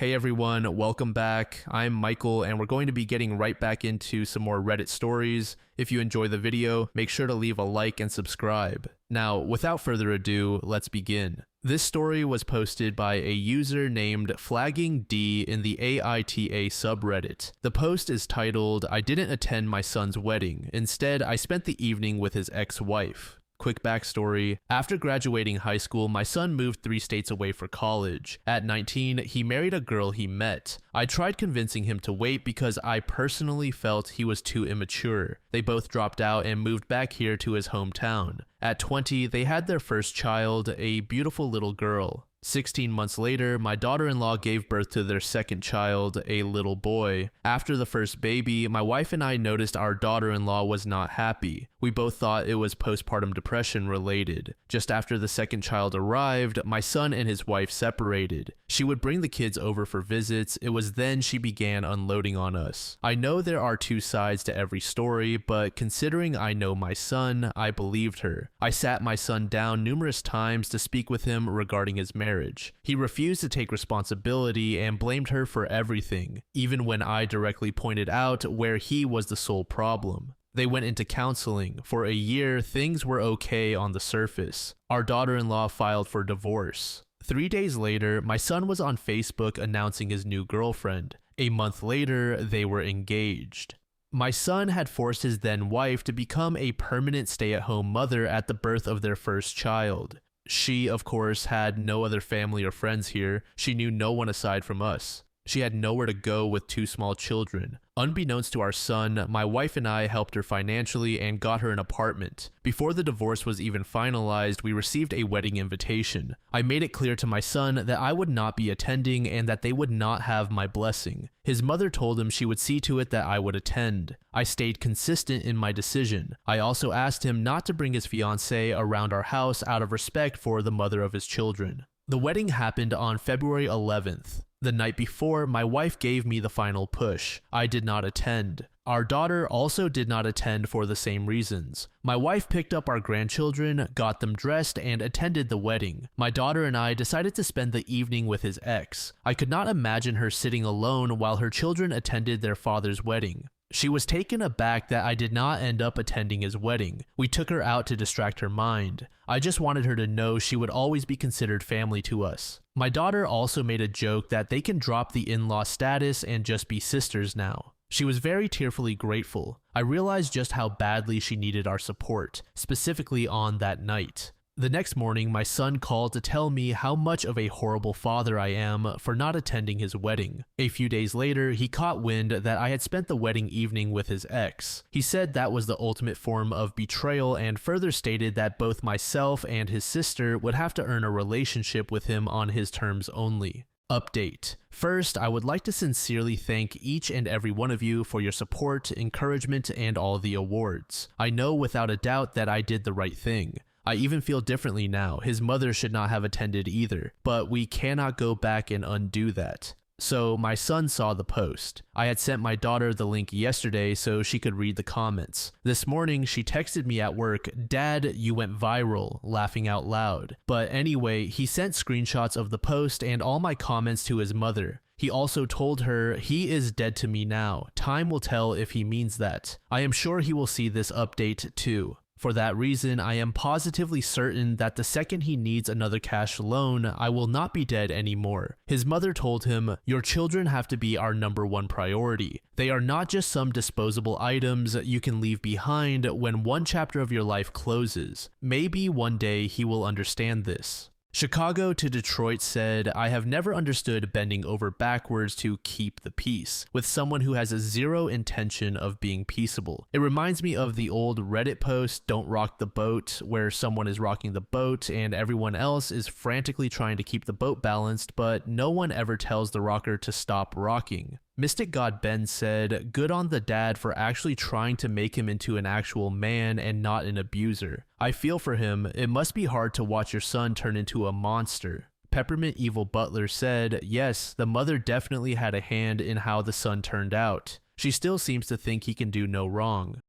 Hey everyone, welcome back. I'm Michael and we're going to be getting right back into some more Reddit stories. If you enjoy the video, make sure to leave a like and subscribe. Now, without further ado, let's begin. This story was posted by a user named Flagging D in the AITA subreddit. The post is titled, "I didn't attend my son's wedding. Instead, I spent the evening with his ex-wife." Quick backstory, after graduating high school, my son moved 3 states away for college. At 19, he married a girl he met. I tried convincing him to wait because I personally felt he was too immature. They both dropped out and moved back here to his hometown. At 20, they had their first child, a beautiful little girl. 16 months later, my daughter-in-law gave birth to their second child, a little boy. After the first baby, my wife and I noticed our daughter-in-law was not happy. We both thought it was postpartum depression related. Just after the second child arrived, my son and his wife separated. She would bring the kids over for visits. It was then she began unloading on us. I know there are 2 sides to every story, but considering I know my son, I believed her. I sat my son down numerous times to speak with him regarding his marriage. He refused to take responsibility and blamed her for everything, even when I directly pointed out where he was the sole problem. They went into counseling. For a year, things were okay on the surface. Our daughter-in-law filed for divorce. 3 days later, my son was on Facebook announcing his new girlfriend. A month later, they were engaged. My son had forced his then wife to become a permanent stay-at-home mother at the birth of their first child. She, of course, had no other family or friends here. She knew no one aside from us. She had nowhere to go with 2 small children. Unbeknownst to our son, my wife and I helped her financially and got her an apartment. Before the divorce was even finalized, we received a wedding invitation. I made it clear to my son that I would not be attending and that they would not have my blessing. His mother told him she would see to it that I would attend. I stayed consistent in my decision. I also asked him not to bring his fiancée around our house out of respect for the mother of his children. The wedding happened on February 11th. The night before, my wife gave me the final push. I did not attend. Our daughter also did not attend for the same reasons. My wife picked up our grandchildren, got them dressed, and attended the wedding. My daughter and I decided to spend the evening with his ex. I could not imagine her sitting alone while her children attended their father's wedding. She was taken aback that I did not end up attending his wedding. We took her out to distract her mind. I just wanted her to know she would always be considered family to us. My daughter also made a joke that they can drop the in-law status and just be sisters now. She was very tearfully grateful. I realized just how badly she needed our support, specifically on that night. The next morning, my son called to tell me how much of a horrible father I am for not attending his wedding. A few days later, he caught wind that I had spent the wedding evening with his ex. He said that was the ultimate form of betrayal and further stated that both myself and his sister would have to earn a relationship with him on his terms only. Update. First, I would like to sincerely thank each and every one of you for your support, encouragement, and all the awards. I know without a doubt that I did the right thing. I even feel differently now. His mother should not have attended either, but we cannot go back and undo that. So my son saw the post. I had sent my daughter the link yesterday so she could read the comments. This morning she texted me at work, "Dad, you went viral," laughing out loud. But anyway, he sent screenshots of the post and all my comments to his mother. He also told her, "He is dead to me now. Time will tell if he means that." I am sure he will see this update too. For that reason, I am positively certain that the second he needs another cash loan, I will not be dead anymore. His mother told him, "Your children have to be our #1 priority. They are not just some disposable items you can leave behind when one chapter of your life closes." Maybe one day he will understand this. Chicago to Detroit said, "I have never understood bending over backwards to keep the peace with someone who has a zero intention of being peaceable. It reminds me of the old Reddit post, 'Don't rock the boat,' where someone is rocking the boat and everyone else is frantically trying to keep the boat balanced, but no one ever tells the rocker to stop rocking." Mystic God Ben said, "Good on the dad for actually trying to make him into an actual man and not an abuser. I feel for him. It must be hard to watch your son turn into a monster." Peppermint Evil Butler said, "Yes, the mother definitely had a hand in how the son turned out. She still seems to think he can do no wrong."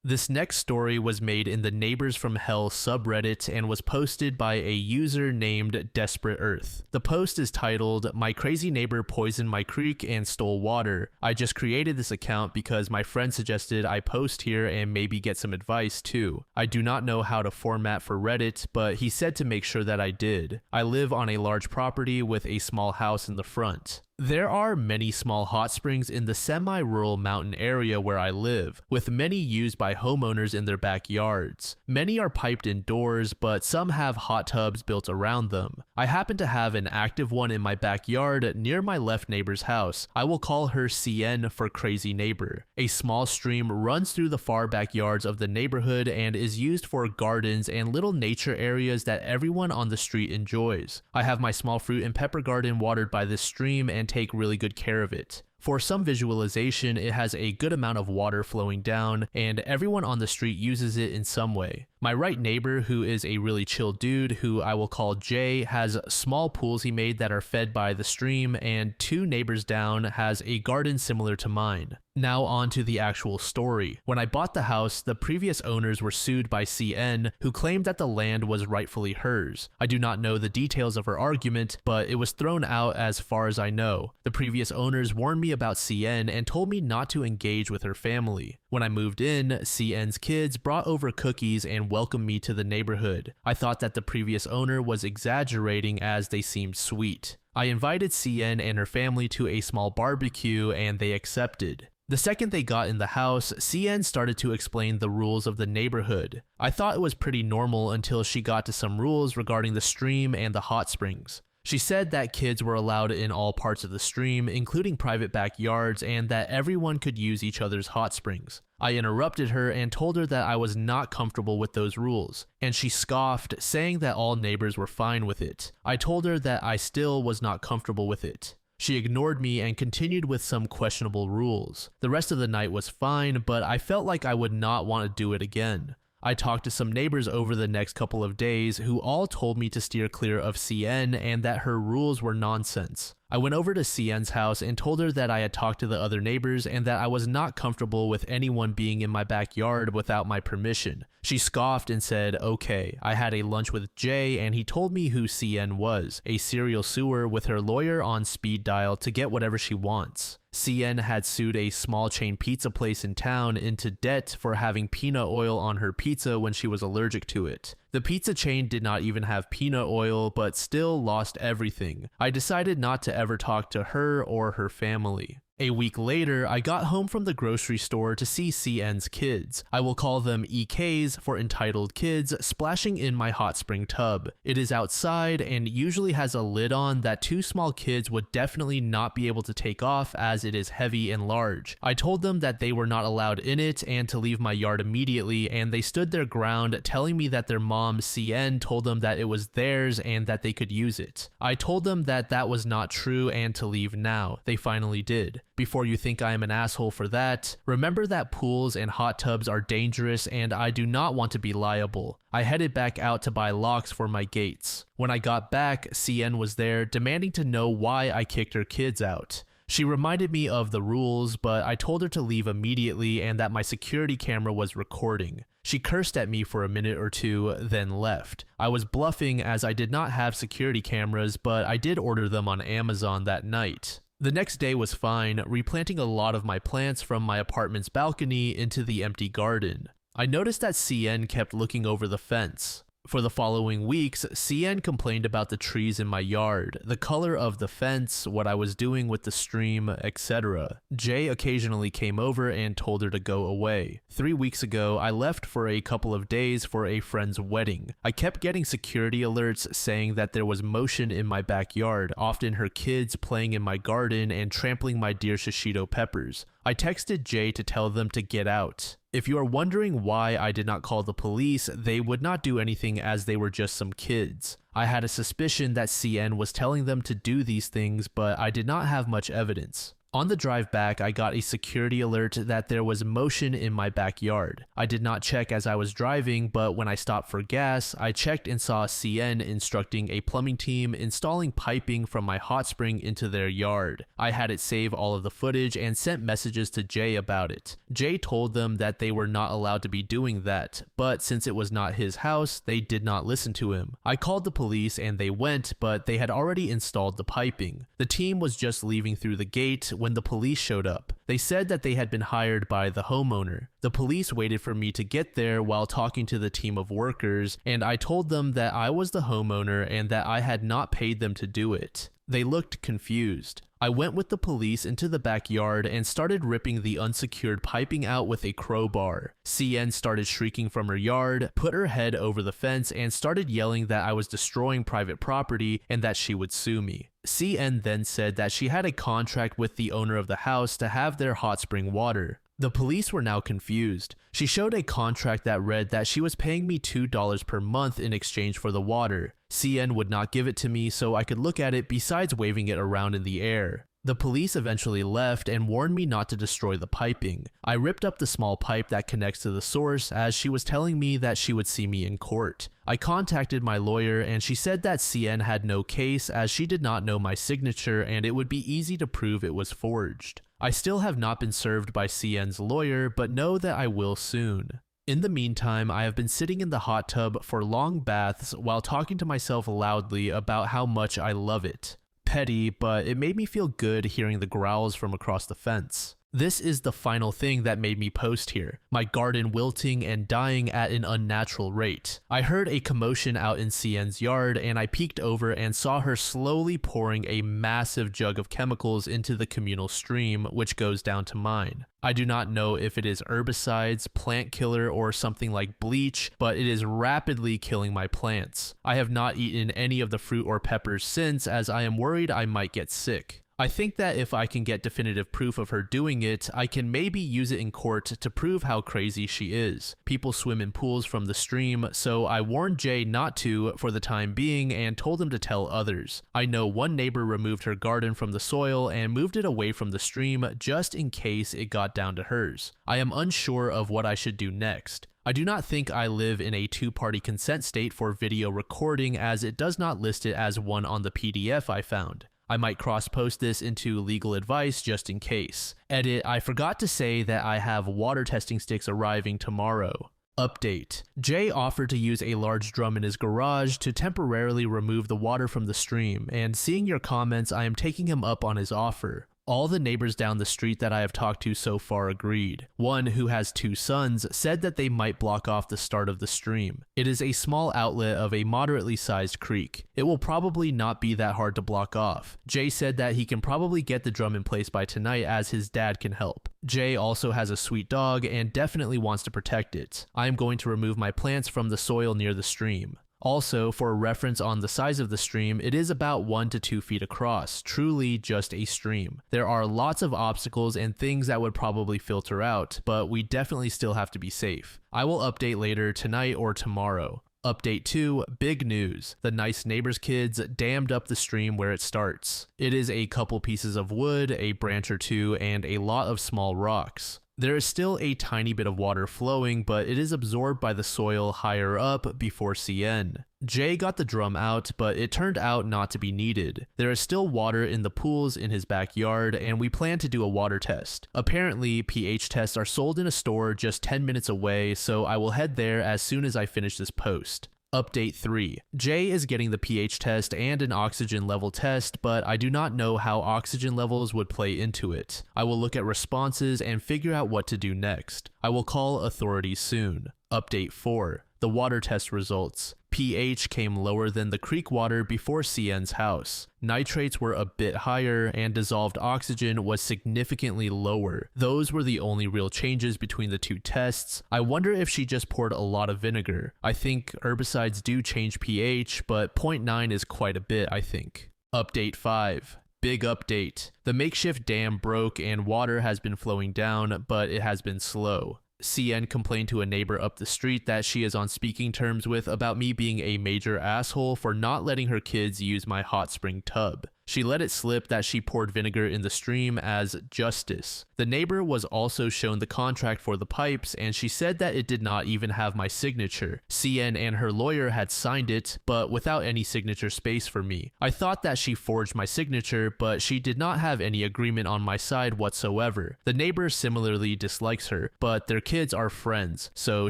This next story was made in the Neighbors from Hell subreddit and was posted by a user named Desperate Earth. The post is titled, "My crazy neighbor poisoned my creek and stole water. I just created this account because my friend suggested I post here and maybe get some advice too. I do not know how to format for Reddit, but he said to make sure that I did. I live on a large property with a small house in the front. There are many small hot springs in the semi-rural mountain area where I live, with many used by homeowners in their backyards. Many are piped indoors, but some have hot tubs built around them. I happen to have an active one in my backyard near my left neighbor's house. I will call her CN for Crazy Neighbor. A small stream runs through the far backyards of the neighborhood and is used for gardens and little nature areas that everyone on the street enjoys. I have my small fruit and pepper garden watered by this stream and take really good care of it. For some visualization, it has a good amount of water flowing down, and everyone on the street uses it in some way. My right neighbor, who is a really chill dude who I will call Jay, has small pools he made that are fed by the stream, and 2 neighbors down has a garden similar to mine. Now on to the actual story. When I bought the house, the previous owners were sued by CN, who claimed that the land was rightfully hers. I do not know the details of her argument, but it was thrown out as far as I know. The previous owners warned me about CN and told me not to engage with her family. When I moved in, CN's kids brought over cookies and welcomed me to the neighborhood. I thought that the previous owner was exaggerating as they seemed sweet. I invited CN and her family to a small barbecue and they accepted. The second they got in the house, CN started to explain the rules of the neighborhood. I thought it was pretty normal until she got to some rules regarding the stream and the hot springs. She said that kids were allowed in all parts of the stream, including private backyards, and that everyone could use each other's hot springs. I interrupted her and told her that I was not comfortable with those rules, and she scoffed, saying that all neighbors were fine with it. I told her that I still was not comfortable with it. She ignored me and continued with some questionable rules. The rest of the night was fine, but I felt like I would not want to do it again. I talked to some neighbors over the next couple of days who all told me to steer clear of CN and that her rules were nonsense. I went over to CN's house and told her that I had talked to the other neighbors and that I was not comfortable with anyone being in my backyard without my permission. She scoffed and said, okay. I had a lunch with Jay and he told me who CN was, a serial suer with her lawyer on speed dial to get whatever she wants. CN had sued a small chain pizza place in town into debt for having peanut oil on her pizza when she was allergic to it. The pizza chain did not even have peanut oil, but still lost everything. I decided not to ever talk to her or her family. A week later, I got home from the grocery store to see CN's kids. I will call them EKs for entitled kids, splashing in my hot spring tub. It is outside and usually has a lid on that 2 small kids would definitely not be able to take off as it is heavy and large. I told them that they were not allowed in it and to leave my yard immediately, and they stood their ground, telling me that their mom, CN, told them that it was theirs and that they could use it. I told them that that was not true and to leave now. They finally did. Before you think I am an asshole for that, remember that pools and hot tubs are dangerous and I do not want to be liable. I headed back out to buy locks for my gates. When I got back, CN was there demanding to know why I kicked her kids out. She reminded me of the rules, but I told her to leave immediately and that my security camera was recording. She cursed at me for a minute or two, then left. I was bluffing as I did not have security cameras, but I did order them on Amazon that night. The next day was fine, replanting a lot of my plants from my apartment's balcony into the empty garden. I noticed that CN kept looking over the fence. For the following weeks, CN complained about the trees in my yard, the color of the fence, what I was doing with the stream, etc. Jay occasionally came over and told her to go away. 3 weeks ago, I left for a couple of days for a friend's wedding. I kept getting security alerts saying that there was motion in my backyard, often her kids playing in my garden and trampling my dear shishito peppers. I texted Jay to tell them to get out. If you are wondering why I did not call the police, they would not do anything as they were just some kids. I had a suspicion that CN was telling them to do these things, but I did not have much evidence. On the drive back, I got a security alert that there was motion in my backyard. I did not check as I was driving, but when I stopped for gas, I checked and saw CN instructing a plumbing team installing piping from my hot spring into their yard. I had it save all of the footage and sent messages to Jay about it. Jay told them that they were not allowed to be doing that, but since it was not his house, they did not listen to him. I called the police and they went, but they had already installed the piping. The team was just leaving through the gate when the police showed up. They said that they had been hired by the homeowner. The police waited for me to get there while talking to the team of workers, and I told them that I was the homeowner and that I had not paid them to do it. They looked confused. I went with the police into the backyard and started ripping the unsecured piping out with a crowbar. CN started shrieking from her yard, put her head over the fence, and started yelling that I was destroying private property and that she would sue me. CN then said that she had a contract with the owner of the house to have their hot spring water. The police were now confused. She showed a contract that read that she was paying me $2 per month in exchange for the water. CN would not give it to me so I could look at it besides waving it around in the air. The police eventually left and warned me not to destroy the piping. I ripped up the small pipe that connects to the source as she was telling me that she would see me in court. I contacted my lawyer and she said that CN had no case as she did not know my signature and it would be easy to prove it was forged. I still have not been served by CN's lawyer, but know that I will soon. In the meantime, I have been sitting in the hot tub for long baths while talking to myself loudly about how much I love it. Petty, but it made me feel good hearing the growls from across the fence. This is the final thing that made me post here, my garden wilting and dying at an unnatural rate. I heard a commotion out in CN's yard and I peeked over and saw her slowly pouring a massive jug of chemicals into the communal stream which goes down to mine. I do not know if it is herbicides, plant killer, or something like bleach, but it is rapidly killing my plants. I have not eaten any of the fruit or peppers since as I am worried I might get sick. I think that if I can get definitive proof of her doing it, I can maybe use it in court to prove how crazy she is. People swim in pools from the stream, so I warned Jay not to for the time being and told him to tell others. I know one neighbor removed her garden from the soil and moved it away from the stream just in case it got down to hers. I am unsure of what I should do next. I do not think I live in a two-party consent state for video recording as it does not list it as one on the PDF I found. I might cross-post this into legal advice just in case. Edit, I forgot to say that I have water testing sticks arriving tomorrow. Update. Jay offered to use a large drum in his garage to temporarily remove the water from the stream, and seeing your comments, I am taking him up on his offer. All the neighbors down the street that I have talked to so far agreed. One, who has 2 sons, said that they might block off the start of the stream. It is a small outlet of a moderately sized creek. It will probably not be that hard to block off. Jay said that he can probably get the drum in place by tonight as his dad can help. Jay also has a sweet dog and definitely wants to protect it. I am going to remove my plants from the soil near the stream. Also, for reference on the size of the stream, it is about 1 to 2 feet across, truly just a stream. There are lots of obstacles and things that would probably filter out, but we definitely still have to be safe. I will update later tonight or tomorrow. Update 2, big news. The Nice Neighbors kids dammed up the stream where it starts. It is a couple pieces of wood, a branch or two, and a lot of small rocks. There is still a tiny bit of water flowing, but it is absorbed by the soil higher up before CN. Jay got the drum out, but it turned out not to be needed. There is still water in the pools in his backyard, and we plan to do a water test. Apparently, pH tests are sold in a store just 10 minutes away, so I will head there as soon as I finish this post. Update 3. Jay is getting the pH test and an oxygen level test, but I do not know how oxygen levels would play into it. I will look at responses and figure out what to do next. I will call authorities soon. Update 4. The water test results. pH came lower than the creek water before CN's house. Nitrates were a bit higher and dissolved oxygen was significantly lower. Those were the only real changes between the 2 tests. I wonder if she just poured a lot of vinegar. I think herbicides do change pH, but 0.9 is quite a bit, I think. Update 5. Big update. The makeshift dam broke and water has been flowing down, but it has been slow. CN complained to a neighbor up the street that she is on speaking terms with about me being a major asshole for not letting her kids use my hot spring tub. She let it slip that she poured vinegar in the stream as justice. The neighbor was also shown the contract for the pipes, and she said that it did not even have my signature. CN and her lawyer had signed it, but without any signature space for me. I thought that she forged my signature, but she did not have any agreement on my side whatsoever. The neighbor similarly dislikes her, but their kids are friends, so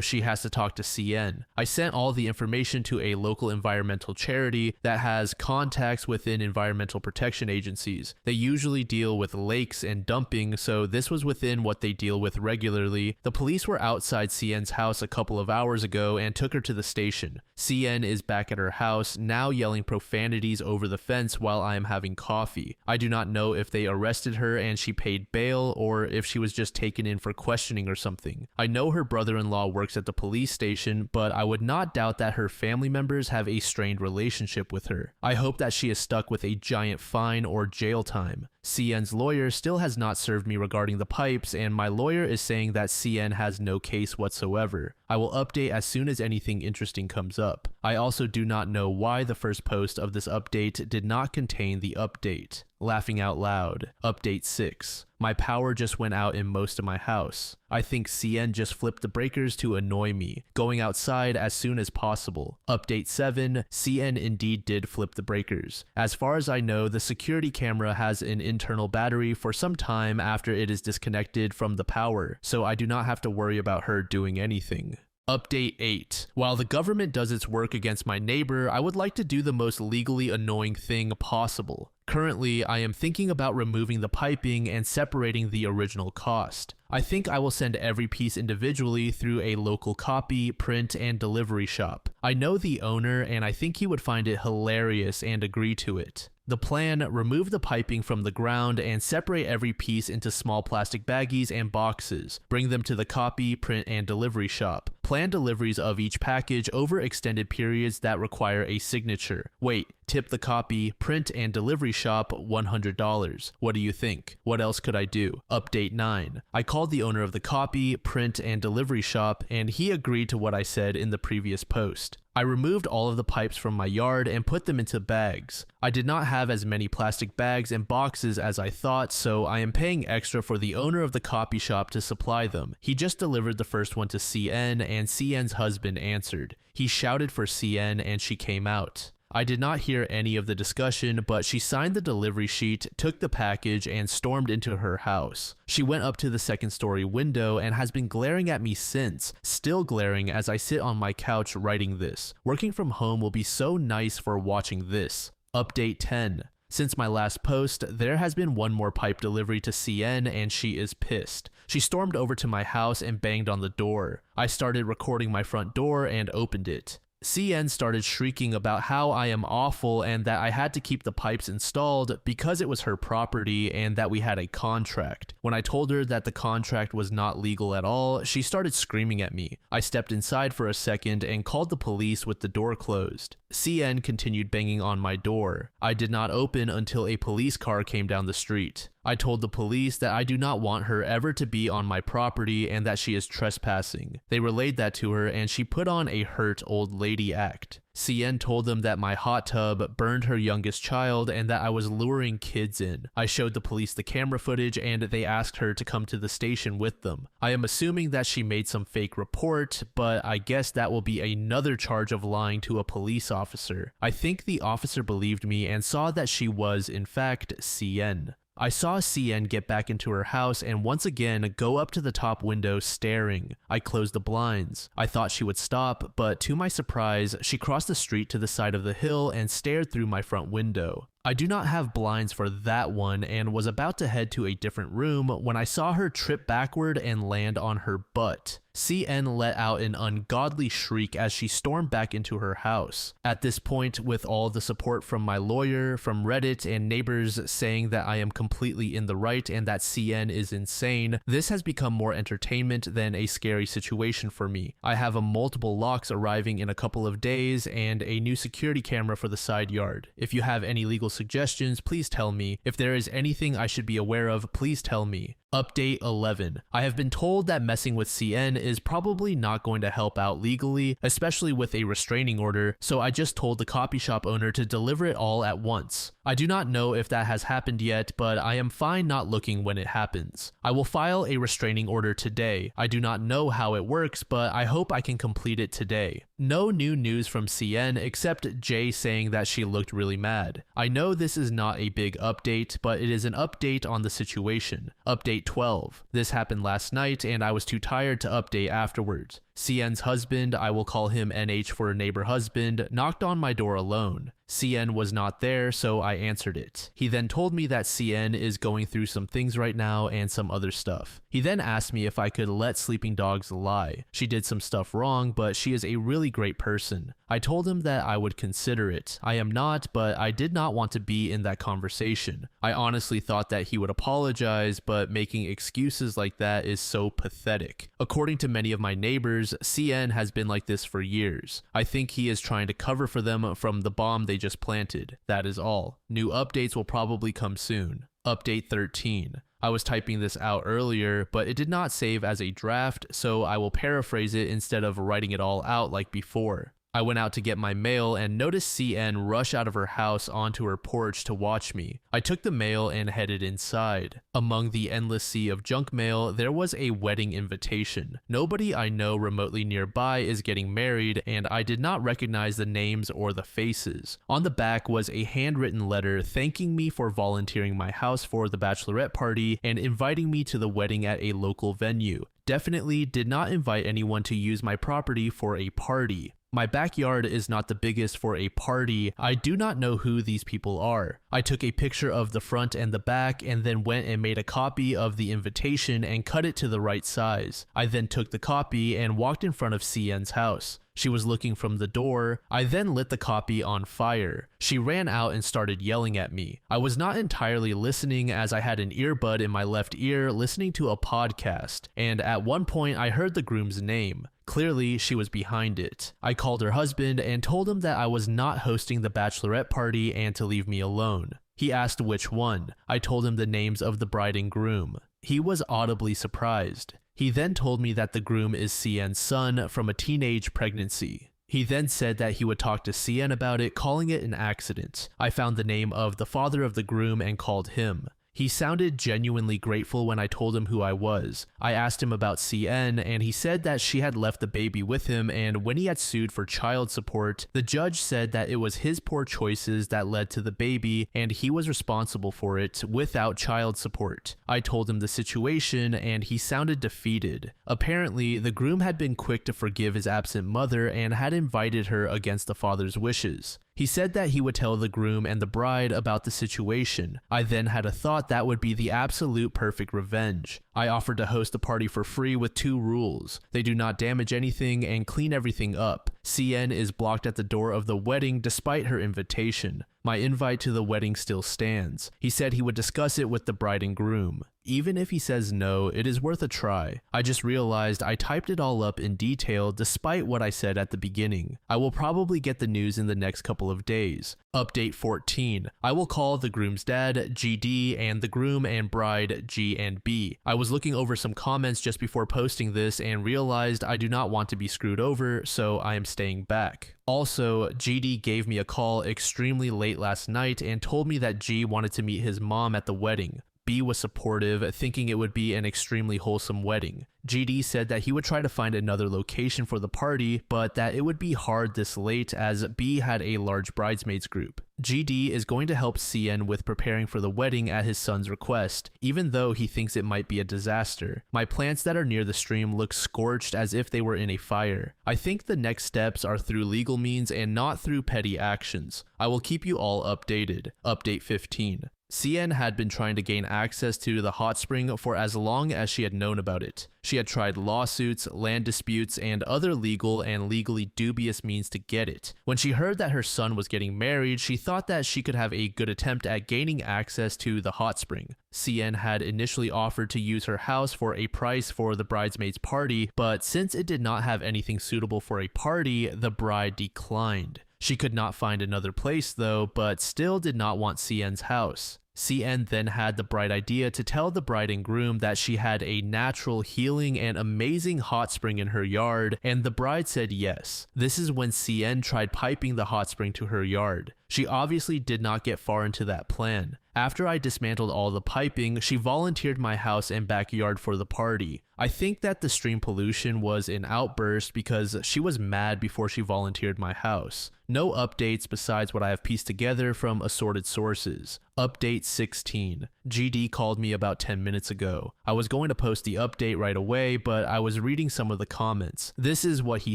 she has to talk to CN. I sent all the information to a local environmental charity that has contacts within environmental protection agencies. They usually deal with lakes and dumping, so this was within what they deal with regularly. The police were outside CN's house a couple of hours ago and took her to the station. CN is back at her house, now yelling profanities over the fence while I am having coffee. I do not know if they arrested her and she paid bail, or if she was just taken in for questioning or something. I know her brother-in-law works at the police station, but I would not doubt that her family members have a strained relationship with her. I hope that she is stuck with a giant fine or jail time. CN's lawyer still has not served me regarding the pipes, and my lawyer is saying that CN has no case whatsoever. I will update as soon as anything interesting comes up. I also do not know why the first post of this update did not contain the update. Laughing out loud. Update 6. My power just went out in most of my house. I think CN just flipped the breakers to annoy me. Going outside as soon as possible. Update 7. CN indeed did flip the breakers. As far as I know, the security camera has an internal battery for some time after it is disconnected from the power, so I do not have to worry about her doing anything. Update 8. While the government does its work against my neighbor, I would like to do the most legally annoying thing possible. Currently, I am thinking about removing the piping and separating the original cost. I think I will send every piece individually through a local copy, print, and delivery shop. I know the owner, and I think he would find it hilarious and agree to it. The plan: remove the piping from the ground and separate every piece into small plastic baggies and boxes. Bring them to the copy, print, and delivery shop. Plan deliveries of each package over extended periods that require a signature. Wait, tip the copy, print, and delivery shop $100. What do you think? What else could I do? Update 9. I called the owner of the copy, print, and delivery shop, and he agreed to what I said in the previous post. I removed all of the pipes from my yard and put them into bags. I did not have as many plastic bags and boxes as I thought, so I am paying extra for the owner of the copy shop to supply them. He just delivered the first one to CN, and CN's husband answered. He shouted for CN and she came out. I did not hear any of the discussion, but she signed the delivery sheet, took the package, and stormed into her house. She went up to the second-story window and has been glaring at me since, still glaring as I sit on my couch writing this. Working from home will be so nice for watching this. Update 10. Since my last post, there has been one more pipe delivery to CN and she is pissed. She stormed over to my house and banged on the door. I started recording my front door and opened it. CN started shrieking about how I am awful and that I had to keep the pipes installed because it was her property and that we had a contract. When I told her that the contract was not legal at all, she started screaming at me. I stepped inside for a second and called the police with the door closed. CN continued banging on my door. I did not open until a police car came down the street. I told the police that I do not want her ever to be on my property and that she is trespassing. They relayed that to her and she put on a hurt old lady act. CN told them that my hot tub burned her youngest child and that I was luring kids in. I showed the police the camera footage and they asked her to come to the station with them. I am assuming that she made some fake report, but I guess that will be another charge of lying to a police officer. I think the officer believed me and saw that she was, in fact, CN. I saw CN get back into her house and once again go up to the top window staring. I closed the blinds. I thought she would stop, but to my surprise, she crossed the street to the side of the hill and stared through my front window. I do not have blinds for that one and was about to head to a different room when I saw her trip backward and land on her butt. CN let out an ungodly shriek as she stormed back into her house. At this point, with all the support from my lawyer, from Reddit, and neighbors saying that I am completely in the right and that CN is insane, this has become more entertainment than a scary situation for me. I have multiple locks arriving in a couple of days and a new security camera for the side yard. If you have any legal suggestions, please tell me. If there is anything I should be aware of, please tell me. Update 11. I have been told that messing with CN is probably not going to help out legally, especially with a restraining order, so I just told the copy shop owner to deliver it all at once. I do not know if that has happened yet, but I am fine not looking when it happens. I will file a restraining order today. I do not know how it works, but I hope I can complete it today. No new news from CN except Jay saying that she looked really mad. I know this is not a big update, but it is an update on the situation. Update 12. This happened last night and I was too tired to update afterwards. CN's husband, I will call him NH for neighbor husband, knocked on my door alone. CN was not there, so I answered it. He then told me that CN is going through some things right now and some other stuff. He then asked me if I could let sleeping dogs lie. She did some stuff wrong, but she is a really great person. I told him that I would consider it. I am not, but I did not want to be in that conversation. I honestly thought that he would apologize, but making excuses like that is so pathetic. According to many of my neighbors, CN has been like this for years. I think he is trying to cover for them from the bomb they just planted. That is all. New updates will probably come soon. Update 13. I was typing this out earlier, but it did not save as a draft, so I will paraphrase it instead of writing it all out like before. I went out to get my mail and noticed CN rush out of her house onto her porch to watch me. I took the mail and headed inside. Among the endless sea of junk mail, there was a wedding invitation. Nobody I know remotely nearby is getting married, and I did not recognize the names or the faces. On the back was a handwritten letter thanking me for volunteering my house for the bachelorette party and inviting me to the wedding at a local venue. Definitely did not invite anyone to use my property for a party. My backyard is not the biggest for a party. I do not know who these people are. I took a picture of the front and the back and then went and made a copy of the invitation and cut it to the right size. I then took the copy and walked in front of CN's house. She was looking from the door. I then lit the copy on fire. She ran out and started yelling at me. I was not entirely listening as I had an earbud in my left ear listening to a podcast, and at one point I heard the groom's name. Clearly, she was behind it. I called her husband and told him that I was not hosting the bachelorette party and to leave me alone. He asked which one. I told him the names of the bride and groom. He was audibly surprised. He then told me that the groom is CN's son from a teenage pregnancy. He then said that he would talk to CN about it, calling it an accident. I found the name of the father of the groom and called him. He sounded genuinely grateful when I told him who I was. I asked him about CN, and he said that she had left the baby with him, and when he had sued for child support, the judge said that it was his poor choices that led to the baby, and he was responsible for it without child support. I told him the situation, and he sounded defeated. Apparently, the groom had been quick to forgive his absent mother and had invited her against the father's wishes. He said that he would tell the groom and the bride about the situation. I then had a thought that would be the absolute perfect revenge. I offered to host the party for free with 2 rules. They do not damage anything and clean everything up. CN is blocked at the door of the wedding despite her invitation. My invite to the wedding still stands. He said he would discuss it with the bride and groom. Even if he says no, it is worth a try. I just realized I typed it all up in detail despite what I said at the beginning. I will probably get the news in the next couple of days. Update 14. I will call the groom's dad, GD, and the groom and bride, G and B. I was looking over some comments just before posting this and realized I do not want to be screwed over, so I am staying back. Also, GD gave me a call extremely late last night and told me that G wanted to meet his mom at the wedding. B was supportive, thinking it would be an extremely wholesome wedding. GD said that he would try to find another location for the party, but that it would be hard this late as B had a large bridesmaids group. GD is going to help CN with preparing for the wedding at his son's request, even though he thinks it might be a disaster. My plants that are near the stream look scorched as if they were in a fire. I think the next steps are through legal means and not through petty actions. I will keep you all updated. Update 15. CN had been trying to gain access to the hot spring for as long as she had known about it. She had tried lawsuits, land disputes, and other legal and legally dubious means to get it. When she heard that her son was getting married, she thought that she could have a good attempt at gaining access to the hot spring. CN had initially offered to use her house for a price for the bridesmaids party, but since it did not have anything suitable for a party, the bride declined. She could not find another place though, but still did not want CN's house. CN then had the bright idea to tell the bride and groom that she had a natural healing and amazing hot spring in her yard, and the bride said yes. This is when CN tried piping the hot spring to her yard. She obviously did not get far into that plan. After I dismantled all the piping, she volunteered my house and backyard for the party. I think that the stream pollution was an outburst because she was mad before she volunteered my house. No updates besides what I have pieced together from assorted sources. Update 16. GD called me about 10 minutes ago. I was going to post the update right away, but I was reading some of the comments. This is what he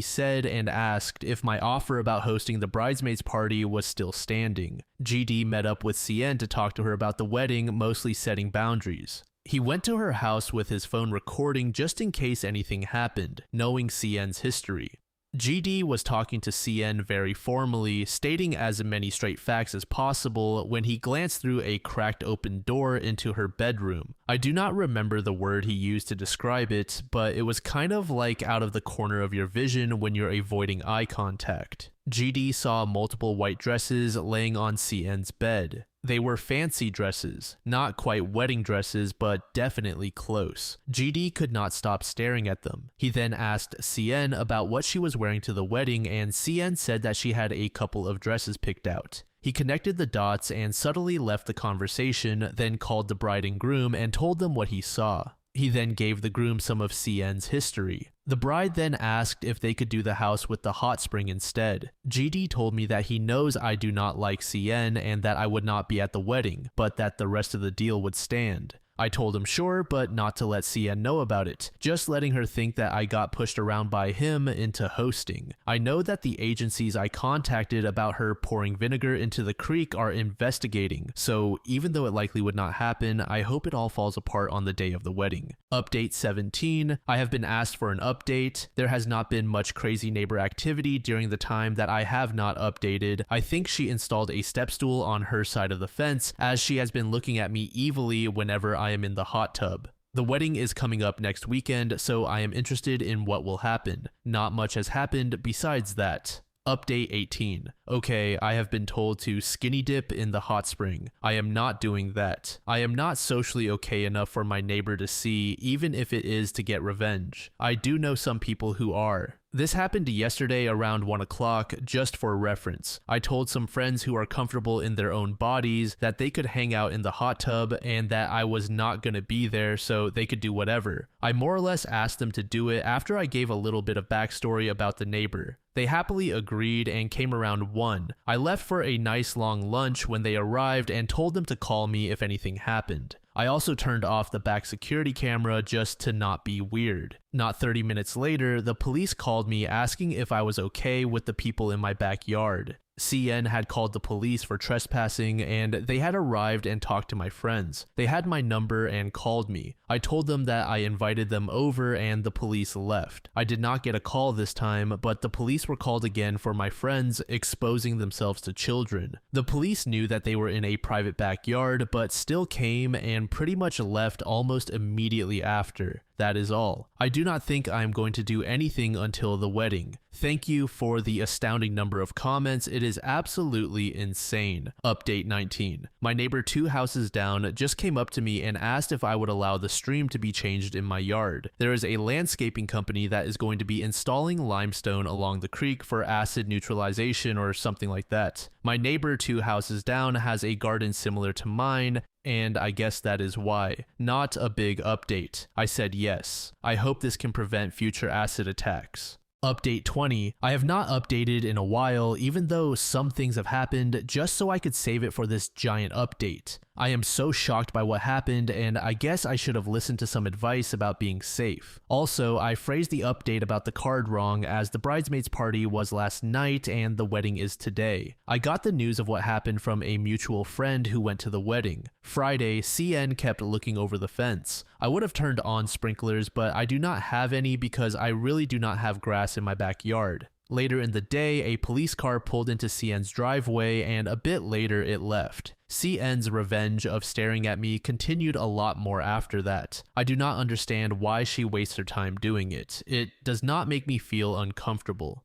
said and asked if my offer about hosting the bridesmaids party was still standing. GD met up with CN to talk to her about the wedding, mostly setting boundaries. He went to her house with his phone recording just in case anything happened, knowing CN's history. GD was talking to CN very formally, stating as many straight facts as possible when he glanced through a cracked open door into her bedroom. I do not remember the word he used to describe it, but it was kind of like out of the corner of your vision when you're avoiding eye contact. GD saw multiple white dresses laying on CN's bed. They were fancy dresses, not quite wedding dresses, but definitely close. GD could not stop staring at them. He then asked CN about what she was wearing to the wedding, and CN said that she had a couple of dresses picked out. He connected the dots and subtly left the conversation, then called the bride and groom and told them what he saw. He then gave the groom some of CN's history. The bride then asked if they could do the house with the hot spring instead. GD told me that he knows I do not like CN and that I would not be at the wedding, but that the rest of the deal would stand. I told him sure, but not to let CN know about it, just letting her think that I got pushed around by him into hosting. I know that the agencies I contacted about her pouring vinegar into the creek are investigating, so even though it likely would not happen, I hope it all falls apart on the day of the wedding. Update 17. I have been asked for an update. There has not been much crazy neighbor activity during the time that I have not updated. I think she installed a step stool on her side of the fence, as she has been looking at me evilly whenever I am in the hot tub. The wedding is coming up next weekend, so I am interested in what will happen. Not much has happened besides that. Update 18. Okay, I have been told to skinny dip in the hot spring. I am not doing that. I am not socially okay enough for my neighbor to see, even if it is to get revenge. I do know some people who are. This happened yesterday around 1 o'clock, just for reference. I told some friends who are comfortable in their own bodies that they could hang out in the hot tub and that I was not gonna be there so they could do whatever. I more or less asked them to do it after I gave a little bit of backstory about the neighbor. They happily agreed and came around 1. I left for a nice long lunch when they arrived and told them to call me if anything happened. I also turned off the back security camera just to not be weird. Not 30 minutes later, the police called me asking if I was okay with the people in my backyard. CN had called the police for trespassing, and they had arrived and talked to my friends. They had my number and called me. I told them that I invited them over and the police left. I did not get a call this time, but the police were called again for my friends exposing themselves to children. The police knew that they were in a private backyard, but still came and pretty much left almost immediately after. That is all. I do not think I am going to do anything until the wedding. Thank you for the astounding number of comments. It is absolutely insane. Update 19. My neighbor 2 houses down just came up to me and asked if I would allow the stream to be changed in my yard. There is a landscaping company that is going to be installing limestone along the creek for acid neutralization or something like that. My neighbor 2 houses down has a garden similar to mine, and I guess that is why. Not a big update. I said yes. I hope this can prevent future acid attacks. Update 20. I have not updated in a while, even though some things have happened, just so I could save it for this giant update. I am so shocked by what happened, and I guess I should have listened to some advice about being safe. Also, I phrased the update about the card wrong, as the bridesmaids party was last night and the wedding is today. I got the news of what happened from a mutual friend who went to the wedding. Friday, CN kept looking over the fence. I would have turned on sprinklers, but I do not have any because I really do not have grass in my backyard. Later in the day, a police car pulled into CN's driveway, and a bit later it left. CN's revenge of staring at me continued a lot more after that. I do not understand why she wastes her time doing it. It does not make me feel uncomfortable.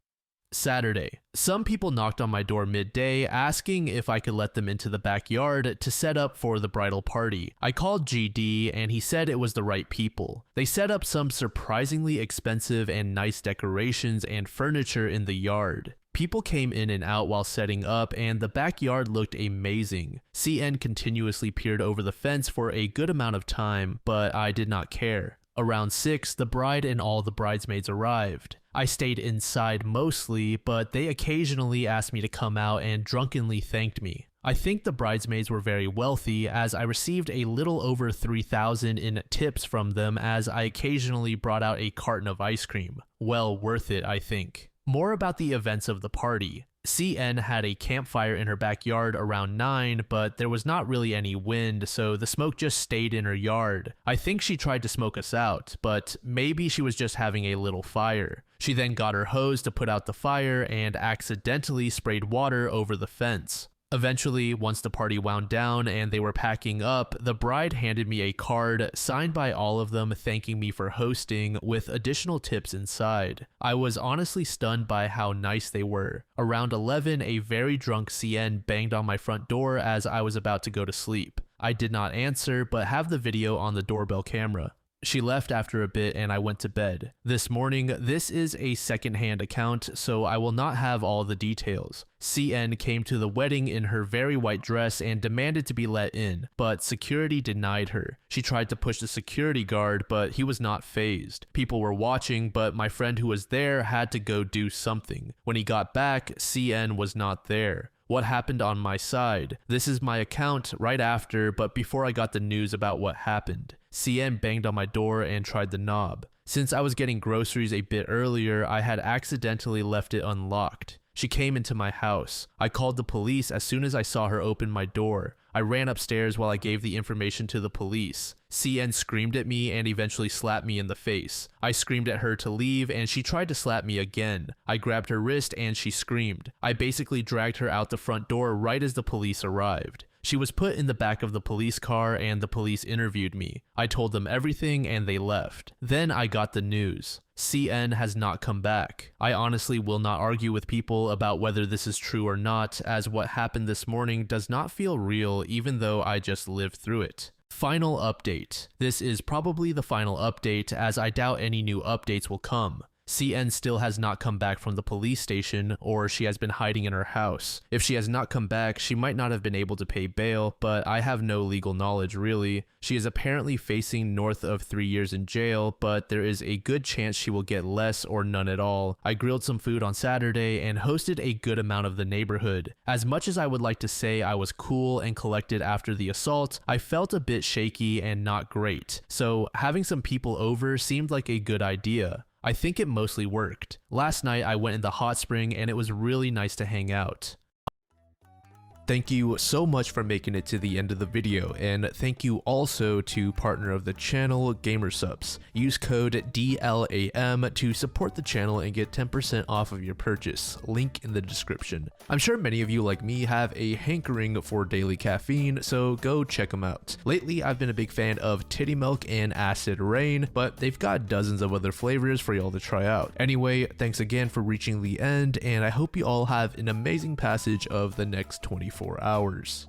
Saturday. Some people knocked on my door midday asking if I could let them into the backyard to set up for the bridal party. I called GD and he said it was the right people. They set up some surprisingly expensive and nice decorations and furniture in the yard. People came in and out while setting up, and the backyard looked amazing. CN continuously peered over the fence for a good amount of time, but I did not care. Around 6, the bride and all the bridesmaids arrived. I stayed inside mostly, but they occasionally asked me to come out and drunkenly thanked me. I think the bridesmaids were very wealthy, as I received a little over $3,000 in tips from them, as I occasionally brought out a carton of ice cream. Well worth it, I think. More about the events of the party. CN had a campfire in her backyard around 9, but there was not really any wind, so the smoke just stayed in her yard. I think she tried to smoke us out, but maybe she was just having a little fire. She then got her hose to put out the fire and accidentally sprayed water over the fence. Eventually, once the party wound down and they were packing up, the bride handed me a card signed by all of them thanking me for hosting with additional tips inside. I was honestly stunned by how nice they were. Around 11, a very drunk CN banged on my front door as I was about to go to sleep. I did not answer, but have the video on the doorbell camera. She left after a bit and I went to bed. This morning, this is a second-hand account, so I will not have all the details. CN came to the wedding in her very white dress and demanded to be let in, but security denied her. She tried to push the security guard, but he was not fazed. People were watching, but my friend who was there had to go do something. When he got back, CN was not there. What happened on my side? This is my account right after, but before I got the news about what happened. CN banged on my door and tried the knob. Since I was getting groceries a bit earlier, I had accidentally left it unlocked. She came into my house. I called the police as soon as I saw her open my door. I ran upstairs while I gave the information to the police. CN screamed at me and eventually slapped me in the face. I screamed at her to leave and she tried to slap me again. I grabbed her wrist and she screamed. I basically dragged her out the front door right as the police arrived. She was put in the back of the police car and the police interviewed me. I told them everything and they left. Then I got the news. CN has not come back. I honestly will not argue with people about whether this is true or not, as what happened this morning does not feel real even though I just lived through it. Final update. This is probably the final update, as I doubt any new updates will come. CN still has not come back from the police station, or she has been hiding in her house. If she has not come back, she might not have been able to pay bail, but I have no legal knowledge really. She is apparently facing north of 3 years in jail, but there is a good chance she will get less or none at all. I grilled some food on Saturday and hosted a good amount of the neighborhood. As much as I would like to say I was cool and collected after the assault, I felt a bit shaky and not great. So having some people over seemed like a good idea. I think it mostly worked. Last night I went in the hot spring and it was really nice to hang out. Thank you so much for making it to the end of the video, and thank you also to partner of the channel, GamerSupps. Use code DLAM to support the channel and get 10% off of your purchase, link in the description. I'm sure many of you like me have a hankering for daily caffeine, so go check them out. Lately I've been a big fan of Titty Milk and Acid Rain, but they've got dozens of other flavors for y'all to try out. Anyway, thanks again for reaching the end, and I hope you all have an amazing passage of the next 24 hours.